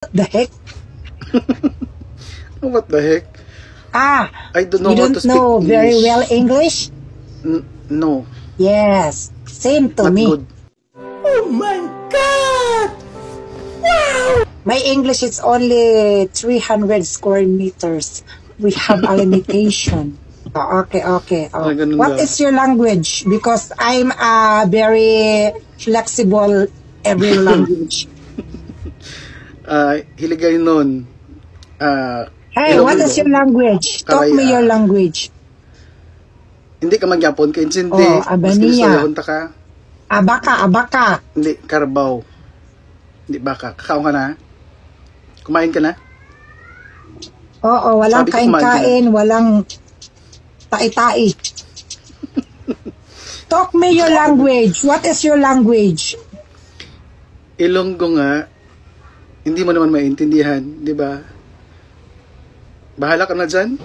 The heck? What the heck? I don't know you how don't to speak know English. very well English? No. Yes, same to Not me. good. Oh my God! Wow! My English is only 300 square meters. We have a limitation. Okay. ganun What ba? is your language? Because I'm very flexible every language. Hiligay nun. Hey, what is your language? Talk me your language. Hindi ka magyapon kay Incindi. Oh, Abania. Ka. Abaka. Hindi, Carabao. Hindi, baka. Kakaon ka na? Kumain ka na? Oo, walang Sabi ko, kumain kain-kain, walang tai-tai. Talk me your language. What is your language? Ilonggo nga. Hindi mo naman maintindihan, di ba? Bahala ka na dyan.